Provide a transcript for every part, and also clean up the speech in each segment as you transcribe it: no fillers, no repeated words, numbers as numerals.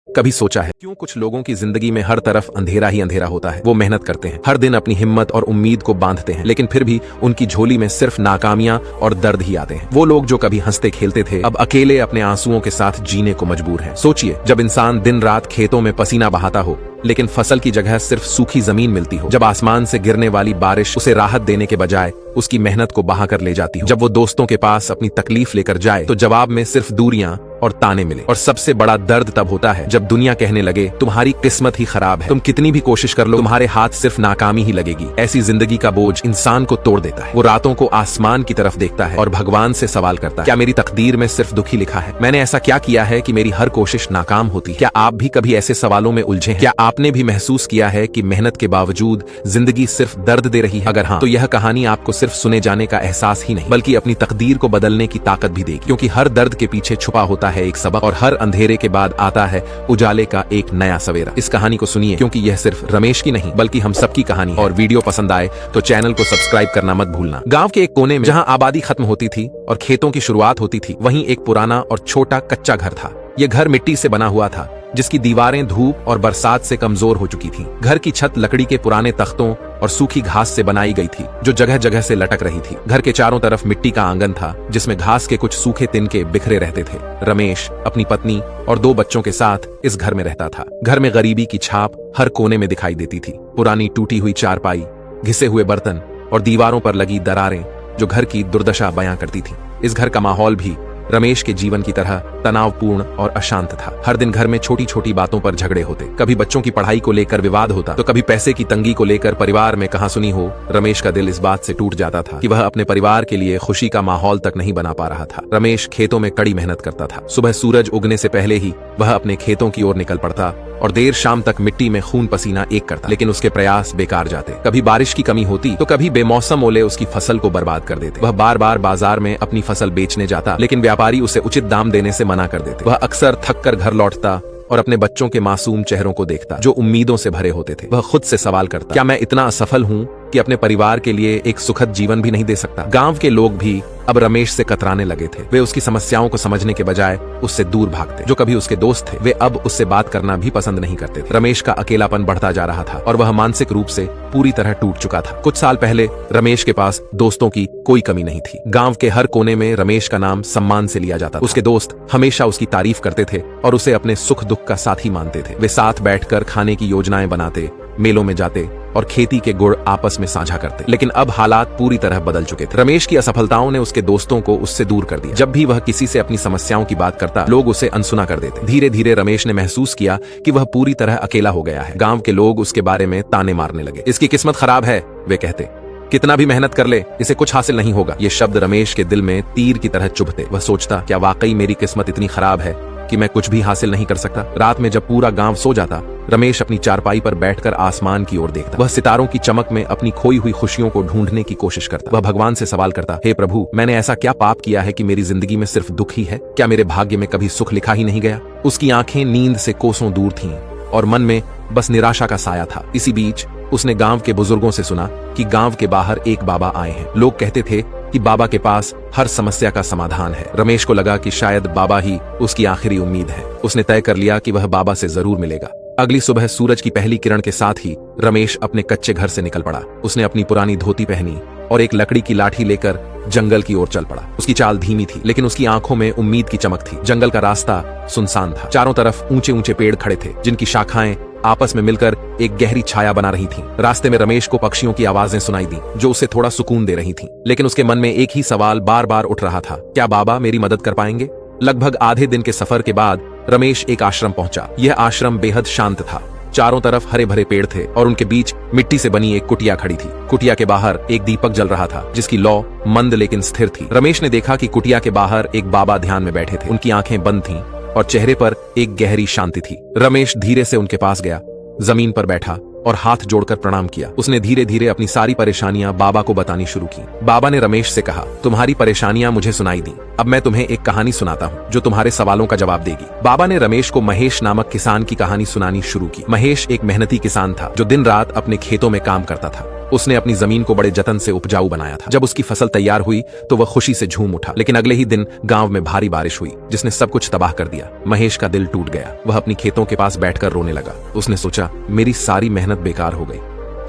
कभी सोचा है क्यों कुछ लोगों की जिंदगी में हर तरफ अंधेरा ही अंधेरा होता है। वो मेहनत करते हैं, हर दिन अपनी हिम्मत और उम्मीद को बांधते हैं, लेकिन फिर भी उनकी झोली में सिर्फ नाकामियां और दर्द ही आते हैं। वो लोग जो कभी हंसते खेलते थे अब अकेले अपने आंसुओं के साथ जीने को मजबूर हैं। सोचिए, जब इंसान दिन रात खेतों में पसीना बहाता हो लेकिन फसल की जगह सिर्फ सूखी जमीन मिलती हो, जब आसमान से गिरने वाली बारिश उसे राहत देने के बजाय उसकी मेहनत को बहा कर ले जाती हो, जब वो दोस्तों के पास अपनी तकलीफ लेकर जाए तो जवाब में सिर्फ दूरियां और ताने मिले। और सबसे बड़ा दर्द तब होता है जब दुनिया कहने लगे तुम्हारी किस्मत ही खराब है, तुम कितनी भी कोशिश कर लो तुम्हारे हाथ सिर्फ नाकामी ही लगेगी। ऐसी जिंदगी का बोझ इंसान को तोड़ देता है। वो रातों को आसमान की तरफ देखता है और भगवान से सवाल करता है, क्या मेरी तकदीर में सिर्फ दुख ही लिखा है? मैंने ऐसा क्या किया है कि मेरी हर कोशिश नाकाम होती है? क्या आप भी कभी ऐसे सवालों में उलझे हैं? क्या आपने भी महसूस किया है कि मेहनत के बावजूद जिंदगी सिर्फ दर्द दे रही है? अगर हाँ, तो यह कहानी आपको सिर्फ सुने जाने का एहसास ही नहीं बल्कि अपनी तकदीर को बदलने की ताकत भी देगी, क्योंकि हर दर्द के पीछे छुपा होता है एक सबक और हर अंधेरे के बाद आता है उजाले का एक नया सवेरा। इस कहानी को सुनिए, क्योंकि यह सिर्फ रमेश की नहीं बल्कि हम सबकी कहानी है। और वीडियो पसंद आए तो चैनल को सब्सक्राइब करना मत भूलना। गांव के एक कोने में जहां आबादी खत्म होती थी और खेतों की शुरुआत होती थी, वहीं एक पुराना और छोटा कच्चा घर था। यह घर मिट्टी से बना हुआ था, जिसकी दीवारें धूप और बरसात से कमजोर हो चुकी थीं। घर की छत लकड़ी के पुराने तख्तों और सूखी घास से बनाई गई थी, जो जगह जगह से लटक रही थी। घर के चारों तरफ मिट्टी का आंगन था, जिसमें घास के कुछ सूखे तिनके बिखरे रहते थे। रमेश अपनी पत्नी और 2 बच्चों के साथ इस घर में रहता था। घर में गरीबी की छाप हर कोने में दिखाई देती थी। पुरानी टूटी हुई चारपाई, घिसे हुए बर्तन और दीवारों पर लगी दरारें जो घर की दुर्दशा बयां करती थी। इस घर का माहौल भी रमेश के जीवन की तरह तनावपूर्ण और अशांत था। हर दिन घर में छोटी छोटी बातों पर झगड़े होते। कभी बच्चों की पढ़ाई को लेकर विवाद होता, तो कभी पैसे की तंगी को लेकर परिवार में कहासुनी हो। रमेश का दिल इस बात से टूट जाता था कि वह अपने परिवार के लिए खुशी का माहौल तक नहीं बना पा रहा था। रमेश खेतों में कड़ी मेहनत करता था। सुबह सूरज उगने से पहले ही वह अपने खेतों की ओर निकल पड़ता और देर शाम तक मिट्टी में खून पसीना एक करता, लेकिन उसके प्रयास बेकार जाते। कभी बारिश की कमी होती तो कभी बेमौसम ओले उसकी फसल को बर्बाद कर देते। वह बार बार बाजार में अपनी फसल बेचने जाता, लेकिन व्यापारी उसे उचित दाम देने से मना कर देते। वह अक्सर थक कर घर लौटता और अपने बच्चों के मासूम चेहरों को देखता जो उम्मीदों से भरे होते थे। वह खुद से सवाल करता, क्या मैं इतना असफल हूँ कि अपने परिवार के लिए एक सुखद जीवन भी नहीं दे सकता? गांव के लोग भी अब रमेश से कतराने लगे थे। वे उसकी समस्याओं को समझने के बजाय उससे दूर भागते। जो कभी उसके दोस्त थे, वे अब उससे बात करना भी पसंद नहीं करते थे। रमेश का अकेलापन बढ़ता जा रहा था और वह मानसिक रूप से पूरी तरह टूट चुका था। कुछ साल पहले रमेश के पास दोस्तों की कोई कमी नहीं थी। गांव के हर कोने में रमेश का नाम सम्मान से लिया जाता था। उसके दोस्त हमेशा उसकी तारीफ करते थे और उसे अपने सुख दुख का साथी मानते थे। वे साथ बैठकर खाने की योजनाएं बनाते, मेलों में जाते और खेती के गुड़ आपस में साझा करते। लेकिन अब हालात पूरी तरह बदल चुके थे। रमेश की असफलताओं ने उसके दोस्तों को उससे दूर कर दिया। जब भी वह किसी से अपनी समस्याओं की बात करता, लोग उसे अनसुना कर देते। धीरे धीरे रमेश ने महसूस किया कि वह पूरी तरह अकेला हो गया है। गांव के लोग उसके बारे में ताने मारने लगे। इसकी किस्मत खराब है, वे कहते। कितना भी मेहनत कर ले, इसे कुछ हासिल नहीं होगा। ये शब्द रमेश के दिल में तीर की तरह चुभते। वह सोचता, क्या वाकई मेरी किस्मत इतनी खराब है कि मैं कुछ भी हासिल नहीं कर सकता? रात में जब पूरा गांव सो जाता, रमेश अपनी चारपाई पर बैठकर आसमान की ओर देखता। वह सितारों की चमक में अपनी खोई हुई खुशियों को ढूंढने की कोशिश करता। वह भगवान से सवाल करता, हे प्रभु, मैंने ऐसा क्या पाप किया है कि मेरी जिंदगी में सिर्फ दुख ही है? क्या मेरे भाग्य में कभी सुख लिखा ही नहीं गया? उसकी आंखें नींद से कोसों दूर थीं और मन में बस निराशा का साया था। इसी बीच उसने गांव के बुजुर्गों से सुना कि गांव के बाहर एक बाबा आए हैं। लोग कहते थे कि बाबा के पास हर समस्या का समाधान है। रमेश को लगा कि शायद बाबा ही उसकी आखिरी उम्मीद है। उसने तय कर लिया कि वह बाबा से जरूर मिलेगा। अगली सुबह सूरज की पहली किरण के साथ ही रमेश अपने कच्चे घर से निकल पड़ा। उसने अपनी पुरानी धोती पहनी और एक लकड़ी की लाठी लेकर जंगल की ओर चल पड़ा। उसकी चाल धीमी थी, लेकिन उसकी आंखों में उम्मीद की चमक थी। जंगल का रास्ता सुनसान था। चारों तरफ ऊंचे ऊंचे पेड़ खड़े थे, जिनकी शाखाएं आपस में मिलकर एक गहरी छाया बना रही थीं। रास्ते में रमेश को पक्षियों की आवाजें सुनाई दी, जो उसे थोड़ा सुकून दे रही थीं। लेकिन उसके मन में एक ही सवाल बार बार उठ रहा था, क्या बाबा मेरी मदद कर पाएंगे? लगभग आधे दिन के सफर के बाद रमेश एक आश्रम पहुंचा। यह आश्रम बेहद शांत था। चारों तरफ हरे भरे पेड़ थे और उनके बीच मिट्टी से बनी एक कुटिया खड़ी थी। कुटिया के बाहर एक दीपक जल रहा था, जिसकी लौ मंद लेकिन स्थिर थी। रमेश ने देखा कि कुटिया के बाहर एक बाबा ध्यान में बैठे थे। उनकी आंखें बंद थीं और चेहरे पर एक गहरी शांति थी। रमेश धीरे से उनके पास गया, जमीन पर बैठा और हाथ जोड़कर प्रणाम किया। उसने धीरे धीरे अपनी सारी परेशानियां बाबा को बतानी शुरू की। बाबा ने रमेश से कहा, तुम्हारी परेशानियां मुझे सुनाई दी, अब मैं तुम्हें एक कहानी सुनाता हूँ जो तुम्हारे सवालों का जवाब देगी। बाबा ने रमेश को महेश नामक किसान की कहानी सुनानी शुरू की। महेश एक मेहनती किसान था जो दिन रात अपने खेतों में काम करता था। उसने अपनी जमीन को बड़े जतन से उपजाऊ बनाया था। जब उसकी फसल तैयार हुई तो वह खुशी से झूम उठा, लेकिन अगले ही दिन गांव में भारी बारिश हुई जिसने सब कुछ तबाह कर दिया। महेश का दिल टूट गया। वह अपनी खेतों के पास बैठकर रोने लगा। उसने सोचा, मेरी सारी मेहनत बेकार हो गई।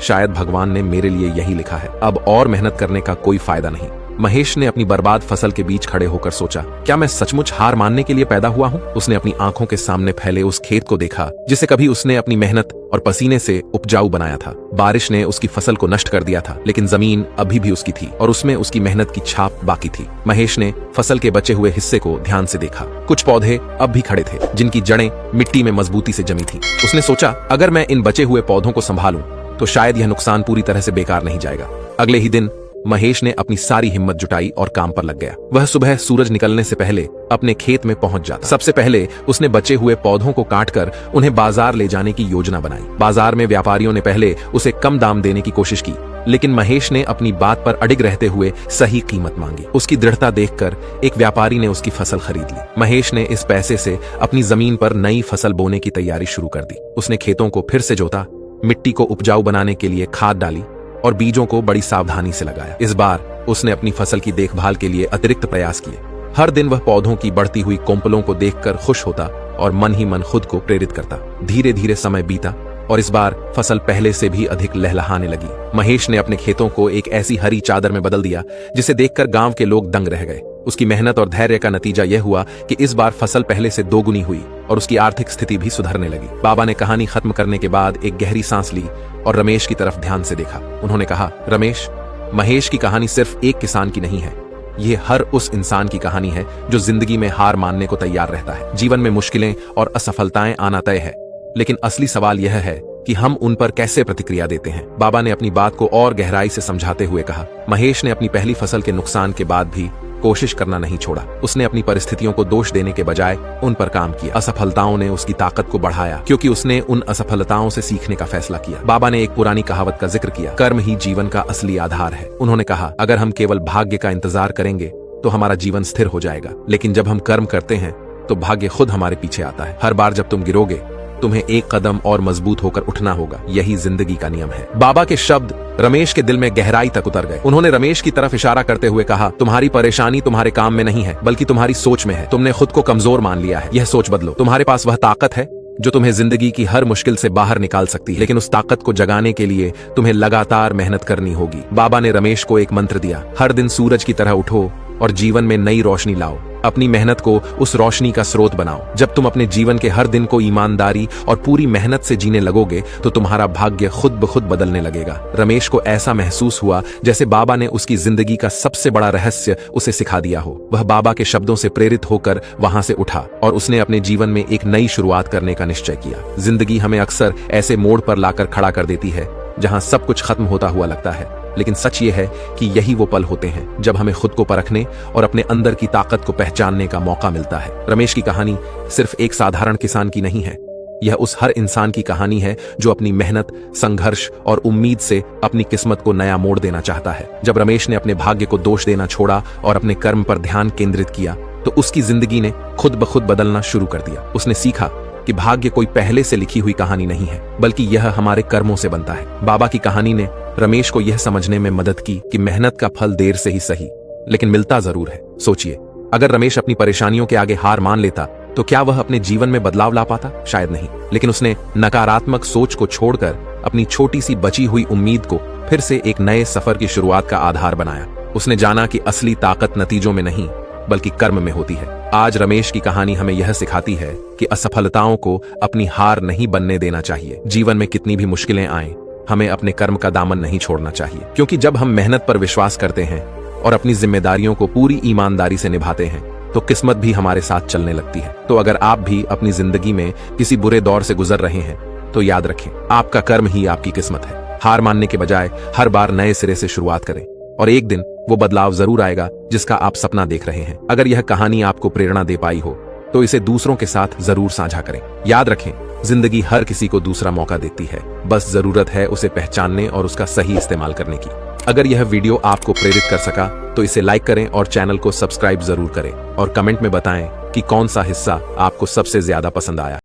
शायद भगवान ने मेरे लिए यही लिखा है, अब और मेहनत करने का कोई फायदा नहीं। महेश ने अपनी बर्बाद फसल के बीच खड़े होकर सोचा, क्या मैं सचमुच हार मानने के लिए पैदा हुआ हूँ? उसने अपनी आंखों के सामने फैले उस खेत को देखा जिसे कभी उसने अपनी मेहनत और पसीने से उपजाऊ बनाया था। बारिश ने उसकी फसल को नष्ट कर दिया था, लेकिन जमीन अभी भी उसकी थी और उसमें उसकी मेहनत की छाप बाकी थी। महेश ने फसल के बचे हुए हिस्से को ध्यान से देखा। कुछ पौधे अब भी खड़े थे जिनकी जड़ें मिट्टी में मजबूती से जमी थी। उसने सोचा, अगर मैं इन बचे हुए पौधों को संभालूं तो शायद यह नुकसान पूरी तरह से बेकार नहीं जाएगा। अगले ही दिन महेश ने अपनी सारी हिम्मत जुटाई और काम पर लग गया। वह सुबह सूरज निकलने से पहले अपने खेत में पहुंच जाता। सबसे पहले उसने बचे हुए पौधों को काटकर उन्हें बाजार ले जाने की योजना बनाई। बाजार में व्यापारियों ने पहले उसे कम दाम देने की कोशिश की, लेकिन महेश ने अपनी बात पर अडिग रहते हुए सही कीमत मांगी। उसकी दृढ़ता देखकर एक व्यापारी ने उसकी फसल खरीद ली। महेश ने इस पैसे से अपनी जमीन पर नई फसल बोने की तैयारी शुरू कर दी। उसने खेतों को फिर से जोता, मिट्टी को उपजाऊ बनाने के लिए खाद डाली और बीजों को बड़ी सावधानी से लगाया। इस बार उसने अपनी फसल की देखभाल के लिए अतिरिक्त प्रयास किए। हर दिन वह पौधों की बढ़ती हुई कोंपलों को देखकर खुश होता और मन ही मन खुद को प्रेरित करता। धीरे धीरे समय बीता और इस बार फसल पहले से भी अधिक लहलहाने लगी। महेश ने अपने खेतों को एक ऐसी हरी चादर में बदल दिया जिसे देखकर गांव के लोग दंग रह गए। उसकी मेहनत और धैर्य का नतीजा यह हुआ कि इस बार फसल पहले से दोगुनी हुई और उसकी आर्थिक स्थिति भी सुधरने लगी। बाबा ने कहानी खत्म करने के बाद एक गहरी सांस ली और रमेश की तरफ ध्यान से देखा। उन्होंने कहा, रमेश, महेश की कहानी सिर्फ एक किसान की नहीं है, ये हर उस इंसान की कहानी है जो जिंदगी में हार मानने को तैयार रहता है। जीवन में मुश्किलें और असफलताएं आना तय है, लेकिन असली सवाल यह है कि हम उन पर कैसे प्रतिक्रिया देते हैं। बाबा ने अपनी बात को और गहराई से समझाते हुए कहा, महेश ने अपनी पहली फसल के नुकसान के बाद भी कोशिश करना नहीं छोड़ा। उसने अपनी परिस्थितियों को दोष देने के बजाय उन पर काम किया। असफलताओं ने उसकी ताकत को बढ़ाया क्योंकि उसने उन असफलताओं से सीखने का फैसला किया। बाबा ने एक पुरानी कहावत का जिक्र किया, कर्म ही जीवन का असली आधार है। उन्होंने कहा, अगर हम केवल भाग्य का इंतजार करेंगे तो हमारा जीवन स्थिर हो जाएगा, लेकिन जब हम कर्म करते हैं तो भाग्य खुद हमारे पीछे आता है। हर बार जब तुम गिरोगे तुम्हें एक कदम और मजबूत होकर उठना होगा। यही जिंदगी का नियम है। बाबा के शब्द रमेश के दिल में गहराई तक उतर गए। उन्होंने रमेश की तरफ इशारा करते हुए कहा, तुम्हारी परेशानी तुम्हारे काम में नहीं है, बल्कि तुम्हारी सोच में है। तुमने खुद को कमजोर मान लिया है। यह सोच बदलो। तुम्हारे पास वह ताकत है जो तुम्हें जिंदगी की हर मुश्किल से बाहर निकाल सकती है, लेकिन उस ताकत को जगाने के लिए तुम्हें लगातार मेहनत करनी होगी। बाबा ने रमेश को एक मंत्र दिया, हर दिन सूरज की तरह उठो और जीवन में नई रोशनी लाओ। अपनी मेहनत को उस रोशनी का स्रोत बनाओ। जब तुम अपने जीवन के हर दिन को ईमानदारी और पूरी मेहनत से जीने लगोगे तो तुम्हारा भाग्य खुद ब खुद बदलने लगेगा। रमेश को ऐसा महसूस हुआ जैसे बाबा ने उसकी जिंदगी का सबसे बड़ा रहस्य उसे सिखा दिया हो। वह बाबा के शब्दों से प्रेरित होकर वहां से उठा और उसने अपने जीवन में एक नई शुरुआत करने का निश्चय किया। जिंदगी हमें अक्सर ऐसे मोड़ पर लाकर खड़ा कर देती है जहां सब कुछ खत्म होता हुआ लगता है, लेकिन सच ये है कि यही वो पल होते हैं जब हमें खुद को परखने और अपने अंदर की ताकत को पहचानने का मौका मिलता है। रमेश की कहानी सिर्फ एक साधारण किसान की नहीं है, यह उस हर इंसान की कहानी है जो अपनी मेहनत, संघर्ष और उम्मीद से अपनी किस्मत को नया मोड़ देना चाहता है। जब रमेश ने अपने भाग्य को दोष देना छोड़ा और अपने कर्म पर ध्यान केंद्रित किया तो उसकी जिंदगी ने खुद ब खुद बदलना शुरू कर दिया। उसने सीखा कि भाग्य कोई पहले से लिखी हुई कहानी नहीं है, बल्कि यह हमारे कर्मों से बनता है। बाबा की कहानी ने रमेश को यह समझने में मदद की कि मेहनत का फल देर से ही सही, लेकिन मिलता जरूर है। सोचिए, अगर रमेश अपनी परेशानियों के आगे हार मान लेता तो क्या वह अपने जीवन में बदलाव ला पाता? शायद नहीं। लेकिन उसने नकारात्मक सोच को छोड़कर अपनी छोटी सी बची हुई उम्मीद को फिर से एक नए सफर की शुरुआत का आधार बनाया। उसने जाना कि असली ताकत नतीजों में नहीं बल्कि कर्म में होती है। आज रमेश की कहानी हमें यह सिखाती है कि असफलताओं को अपनी हार नहीं बनने देना चाहिए। जीवन में कितनी भी मुश्किलें आएं, हमें अपने कर्म का दामन नहीं छोड़ना चाहिए, क्योंकि जब हम मेहनत पर विश्वास करते हैं और अपनी जिम्मेदारियों को पूरी ईमानदारी से निभाते हैं तो किस्मत भी हमारे साथ चलने लगती है। तो अगर आप भी अपनी जिंदगी में किसी बुरे दौर से गुजर रहे हैं तो याद रखें, आपका कर्म ही आपकी किस्मत है। हार मानने के बजाय हर बार नए सिरे से शुरुआत करें और एक दिन वो बदलाव जरूर आएगा जिसका आप सपना देख रहे हैं। अगर यह कहानी आपको प्रेरणा दे पाई हो तो इसे दूसरों के साथ जरूर साझा करें। याद रखें, जिंदगी हर किसी को दूसरा मौका देती है, बस जरूरत है उसे पहचानने और उसका सही इस्तेमाल करने की। अगर यह वीडियो आपको प्रेरित कर सका तो इसे लाइक करें और चैनल को सब्सक्राइब जरूर करें और कमेंट में बताएं कि कौन सा हिस्सा आपको सबसे ज्यादा पसंद आया।